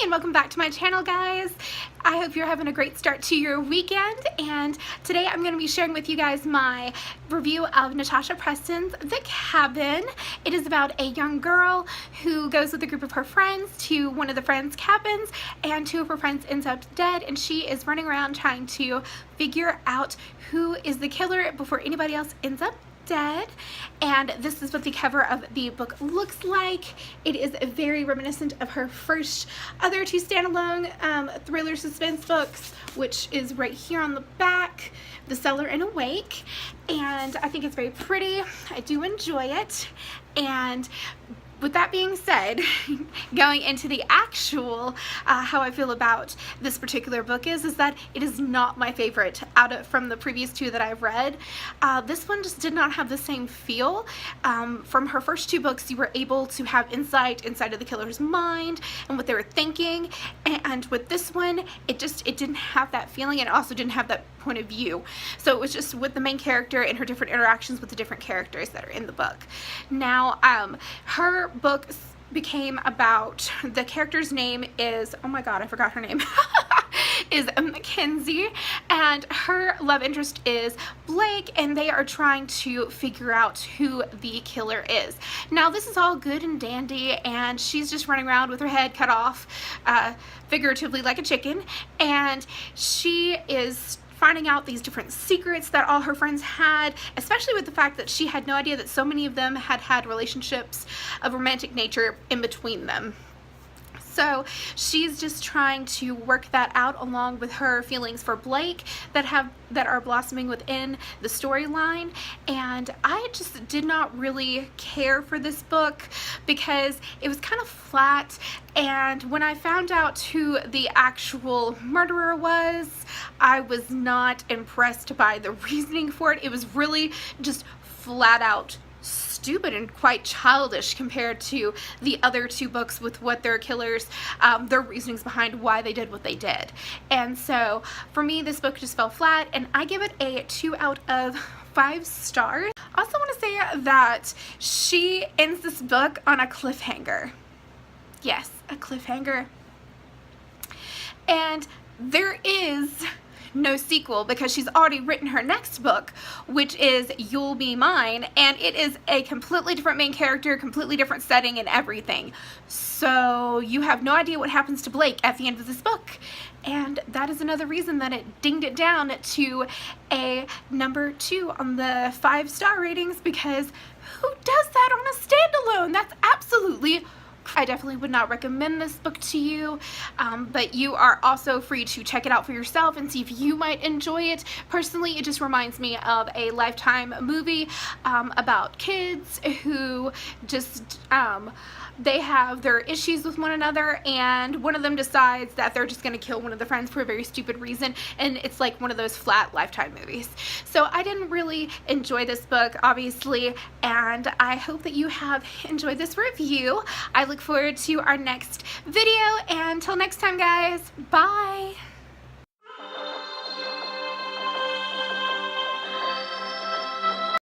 and welcome back to my channel, guys. I hope you're having a great start to your weekend, and today I'm going to be sharing with you guys my review of Natasha Preston's The Cabin. It is about a young girl who goes with a group of her friends to one of the friends' cabins, and two of her friends ends up dead, and she is running around trying to figure out who is the killer before anybody else ends up dead. And this is what the cover of the book looks like. It is very reminiscent of her first other two standalone thriller suspense books, which is right here on the back, The Cellar and Awake. And I think it's very pretty. I do enjoy it. And with that being said, going into the actual how I feel about this particular book is that it is not my favorite from the previous two that I've read. This one just did not have the same feel. From her first two books, you were able to have insight inside of the killer's mind and what they were thinking, and with this one, it didn't have that feeling, and it also didn't have that point of view. So it was just with the main character and her different interactions with the different characters that are in the book. Now, her book became about, the character's name is, oh my god, I forgot her name, is Mackenzie, and her love interest is Blake, and they are trying to figure out who the killer is. Now, this is all good and dandy, and she's just running around with her head cut off, figuratively like a chicken, and she is finding out these different secrets that all her friends had, especially with the fact that she had no idea that so many of them had had relationships of romantic nature in between them. So she's just trying to work that out along with her feelings for Blake that are blossoming within the storyline. And I just did not really care for this book because it was kind of flat, and when I found out who the actual murderer was, I was not impressed by the reasoning for it. It was really just flat out stupid and quite childish compared to the other two books with what their killers, their reasonings behind why they did what they did. And so for me, this book just fell flat, and I give it a 2 out of 5 stars. I also want to say that she ends this book on a cliffhanger. Yes, a cliffhanger. And there is no sequel because she's already written her next book, which is You'll Be Mine, and it is a completely different main character, completely different setting and everything. So you have no idea what happens to Blake at the end of this book. And that is another reason that it dinged it down to a number 2 on the 5-star ratings, because who does that on a standalone? That's absolutely, I definitely would not recommend this book to you, but you are also free to check it out for yourself and see if you might enjoy it. Personally, it just reminds me of a Lifetime movie about kids who just, they have their issues with one another, and one of them decides that they're just going to kill one of the friends for a very stupid reason, and it's like one of those flat Lifetime movies. So I didn't really enjoy this book, obviously, and I hope that you have enjoyed this review. I look forward to our next video, and until next time, guys, bye!